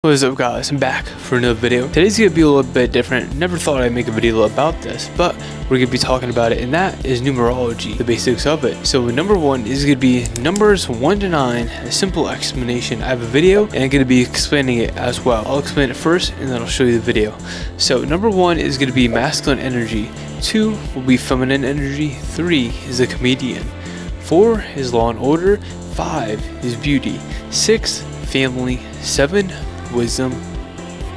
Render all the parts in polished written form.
What is up, guys? I'm back for another video. Today's gonna be a little bit different. Never thought I'd make a video about this, but we're gonna be talking about it, and that is numerology, the basics of it. So number one is gonna be numbers 1 to 9, a simple explanation. I have a video and I'm gonna be explaining it as well. I'll explain it first and then I'll show you the video. So number 1 is gonna be masculine energy, 2 will be feminine energy, 3 is a comedian, 4 is law and order, 5 is beauty, 6 family, 7 wisdom,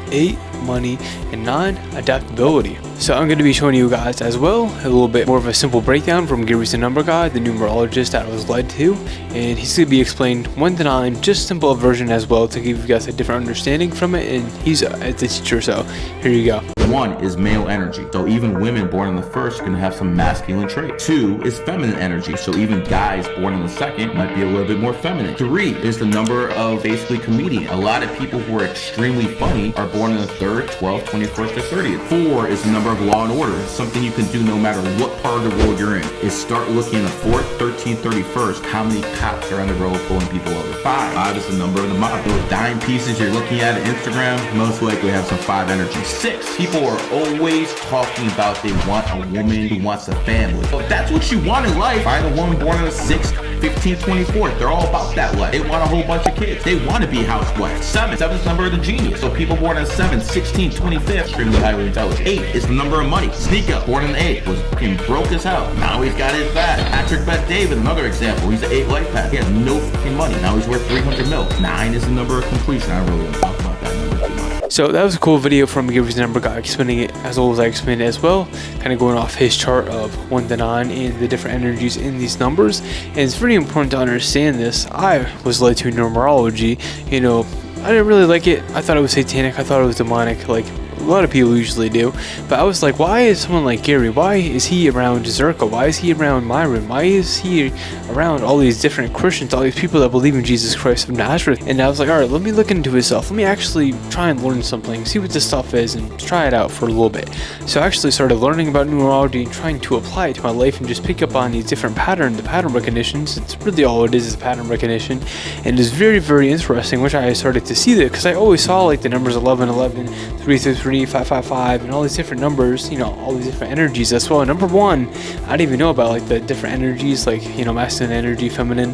8 money, and 9 adaptability. So I'm going to be showing you guys as well a little bit more of a simple breakdown from Gary's the number guy, the numerologist that I was led to, and he's going to be explained 1 to 9, just simple version as well to give you guys a different understanding from it, and he's a teacher, so here you go. 1 is male energy, so even women born on the 1st can have some masculine traits. 2 is feminine energy, so even guys born on the 2nd might be a little bit more feminine. 3 is the number of basically comedian. A lot of people who are extremely funny are born on the 3rd, 12th, 21st, or 30th. 4 is the number of law and order, something you can do no matter what part of the world you're in, is start looking at the 4th, 13th, 31st, how many cops are on the road pulling people over. 5 is the number of the mob. Those dime pieces you're looking at Instagram most likely have some 5 energy. 6, people are always talking about they want a woman who wants a family. So if that's what you want in life, find a woman born on the 6th, 15th, 24th. They're all about that life. They want a whole bunch of kids. They want to be housewives. 7's number of the genius. So people born on 7th, 16th, 25th, extremely highly intelligent. 8 is the number of money. Sneak up, born on the 8th, was fucking broke as hell. Now he's got his back. Patrick Bet David, another example. He's an 8 life path. He has no fucking money. Now he's worth 300 mil. 9 is the number of completion. I really want to talk about that number too much. So that was a cool video from Gary's number guy explaining it as well as I explained it as well, kind of going off his chart of 1 to 9 and the different energies in these numbers. And it's very important to understand this. I was led to numerology, you know, I didn't really like it. I thought it was satanic, I thought it was demonic, like a lot of people usually do, but I was like, why is someone like Gary, why is he around Zodiac, why is he around Myron, why is he around all these different Christians, all these people that believe in Jesus Christ of Nazareth? And I was like, alright, let me look into his stuff, let me actually try and learn something, see what this stuff is, and try it out for a little bit. So I actually started learning about numerology and trying to apply it to my life and just pick up on these different patterns, the pattern recognitions. It's really all it is pattern recognition, and it's very, very interesting, which I started to see that because I always saw like the numbers 11, 11, 3, 3, 3, 5, 5, 5, and all these different numbers, you know, all these different energies as well. And number 1, I didn't even know about like the different energies, like, you know, masculine energy, feminine,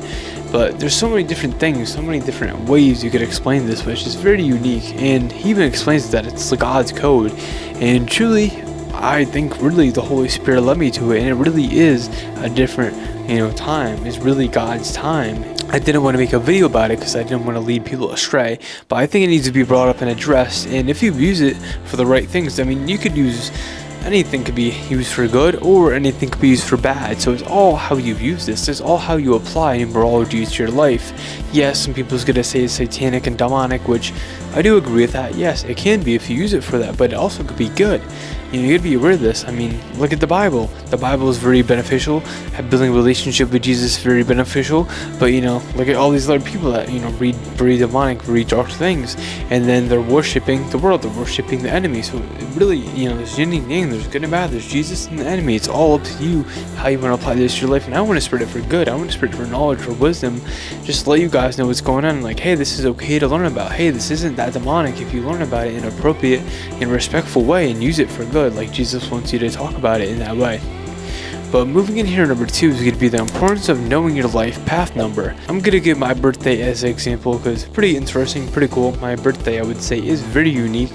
but there's so many different things, so many different ways you could explain this, which is very unique. And he even explains that it's the God's code, and truly I think really the Holy Spirit led me to it, and it really is a different, you know, time. It's really God's time. I didn't want to make a video about it because I didn't want to lead people astray, but I think it needs to be brought up and addressed. And if you use it for the right things, I mean, you could use anything, could be used for good or anything could be used for bad. So it's all how you use this. It's all how you apply numerology to your life. Yes, some people's gonna say it's satanic and demonic, which I do agree with that. Yes, it can be if you use it for that, but it also could be good. You know, you gotta be aware of this. I mean, look at the Bible. The Bible is very beneficial. Building a relationship with Jesus is very beneficial. But, you know, look at all these other people that, you know, read very demonic, very dark things, and then they're worshiping the world. They're worshiping the enemy. So it really, you know, there's yin and yang. There's good and bad. There's Jesus and the enemy. It's all up to you how you want to apply this to your life. And I want to spread it for good. I want to spread it for knowledge, for wisdom. Just to let you guys know what's going on. Like, hey, this is okay to learn about. Hey, this isn't that demonic if you learn about it in an appropriate and respectful way and use it for good, like Jesus wants you to talk about it in that way. But moving in here, number 2 is going to be the importance of knowing your life path number. I'm going to give my birthday as an example because it's pretty interesting, pretty cool. My birthday, I would say, is very unique.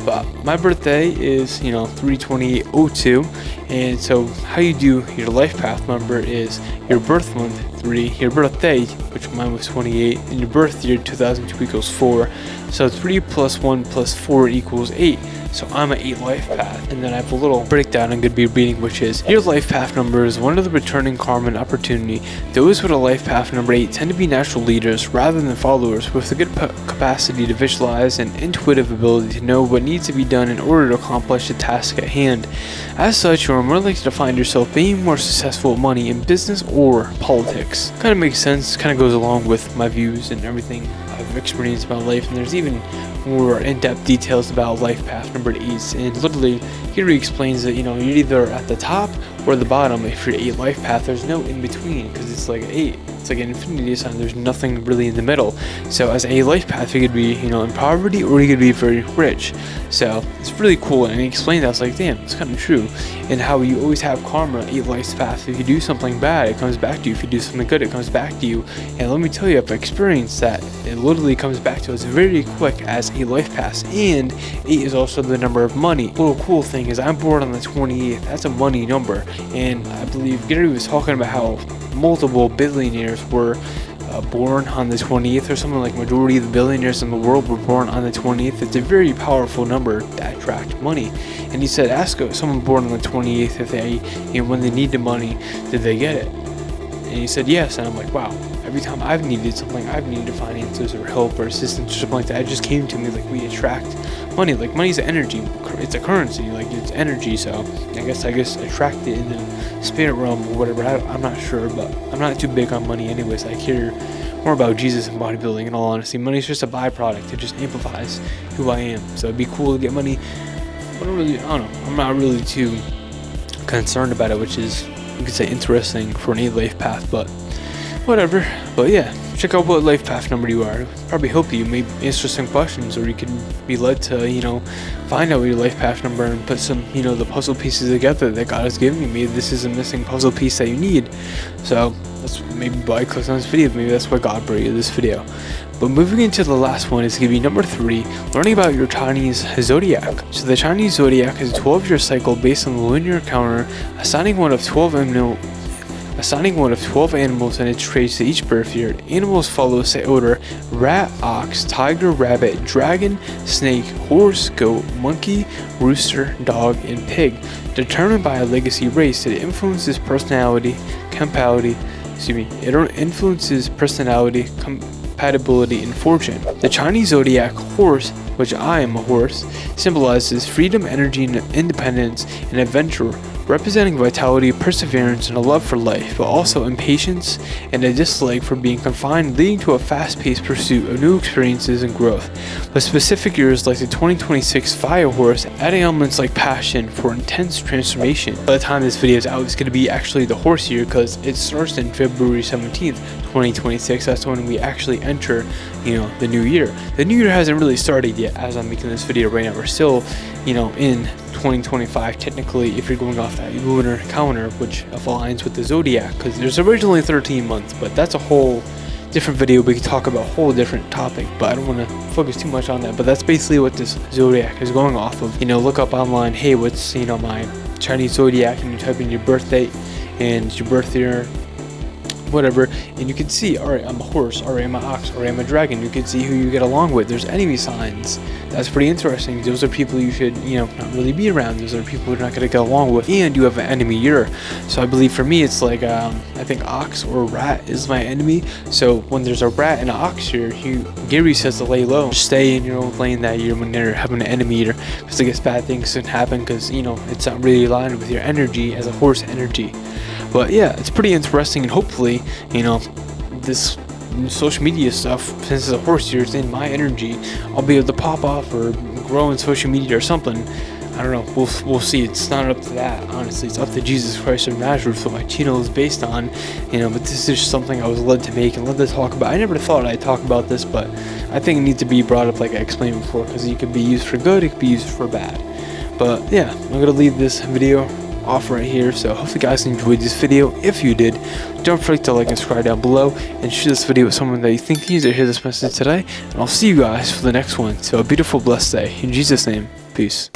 But my birthday is, you know, 3/28/02, and so how you do your life path number is your birth month 3, your birthday, which mine was 28, and your birth year 2002 equals 4. So 3 plus 1 plus 4 equals 8. So I'm an 8 life path. And then I have a little breakdown I'm going to be reading, which is your life path number is one of the returning karma and opportunity. Those with a life path number 8 tend to be natural leaders rather than followers, with a good capacity to visualize and intuitive ability to know what needs to be done in order to accomplish the task at hand. As such, you are more likely to find yourself being more successful at money in business or politics. Kind of makes sense, kind of goes along with my views and everything I've experienced about life, and there's even more in-depth details about life path number 8, and literally here he explains that, you know, you're either at the top or the bottom. If you're 8 life path, there's no in between because it's like 8. It's like an infinity sign. There's nothing really in the middle. So as a life path, you could be, you know, in poverty, or you could be very rich. So it's really cool. And he explained that. I was like, damn, it's kind of true. And how you always have karma, a life path. If you do something bad, it comes back to you. If you do something good, it comes back to you. And let me tell you, I've experienced that. It literally comes back to us very quick as a life path. And 8 is also the number of money. Little cool thing is I'm born on the 28th. That's a money number. And I believe Gary was talking about how multiple billionaires were born on the 20th or something. Like majority of the billionaires in the world were born on the 20th. It's a very powerful number that attract money. And he said, ask someone born on the 28th if they, you know, when they need the money, did they get it? And he said yes. And I'm like, wow, every time I've needed something, I've needed finances or help or assistance or something like that, it just came to me. Like, we attract money. Like, money's energy. It's a currency. Like, it's energy. So I guess attract it in the spirit realm or whatever. I'm not sure, but I'm not too big on money anyways. I care more about Jesus and bodybuilding, in all honesty. Money's just a byproduct. It just amplifies who I am. So it'd be cool to get money, but I don't know. I'm not really too concerned about it, which is, you could say, interesting for an 8 life path, but whatever. But yeah, check out what life path number you are. Probably help you, maybe answer some questions, or you can be led to, you know, find out your life path number and put some, you know, the puzzle pieces together that God has given you. Maybe this is a missing puzzle piece that you need. So that's maybe why I clicked on this video. Maybe that's why God brought you this video. But moving into the last one is going to be number 3, learning about your Chinese zodiac. So the Chinese zodiac is a 12-year cycle based on the lunar calendar, assigning one of 12 animals and its traits to each birth year. Animals follow set order: rat, ox, tiger, rabbit, dragon, snake, horse, goat, monkey, rooster, dog, and pig, determined by a legacy race that influences personality, compatibility, and fortune. The Chinese zodiac horse, which I am a horse, symbolizes freedom, energy, and independence, and adventure, representing vitality, perseverance, and a love for life, but also impatience and a dislike for being confined, leading to a fast-paced pursuit of new experiences and growth. But specific years like the 2026 Fire Horse, adding elements like passion for intense transformation. By the time this video is out, it's going to be actually the horse year, because it starts in February 17th, 2026. That's when we actually enter, you know, the new year. The new year hasn't really started yet as I'm making this video right now. We're still, you know, in 2025 technically, if you're going off that lunar calendar, which aligns with the zodiac, because there's originally 13 months, but that's a whole different video. We could talk about a whole different topic, but I don't want to focus too much on that. But that's basically what this zodiac is going off of. You know, look up online, hey, what's, you know, my Chinese zodiac, and you type in your birth date and your birth year, whatever, and you can see, all right, I'm a horse, all right, I'm an ox, all right, I'm a dragon. You can see who you get along with. There's enemy signs. That's pretty interesting. Those are people you should, you know, not really be around. Those are people you're not going to get along with, and you have an enemy year. So I believe for me, it's like, I think ox or rat is my enemy. So when there's a rat and an ox year, Gary says to lay low, stay in your own lane that year when you're having an enemy year, because I guess bad things can happen, because, you know, it's not really aligned with your energy as a horse energy. But yeah, it's pretty interesting, and hopefully, you know, this social media stuff, since it's a horse year, it's in my energy, I'll be able to pop off or grow in social media or something. I don't know, we'll see. It's not up to that, honestly. It's up to Jesus Christ of Nazareth, what my channel is based on, you know. But this is just something I was led to make and led to talk about. I never thought I'd talk about this, but I think it needs to be brought up, like I explained before, because it could be used for good, it could be used for bad. But yeah, I'm gonna leave this video off right here. So hopefully you guys enjoyed this video. If you did, don't forget to like and subscribe down below, and share this video with someone that you think needs to hear this message today. And I'll see you guys for the next one. So a beautiful, blessed day in Jesus' name. Peace.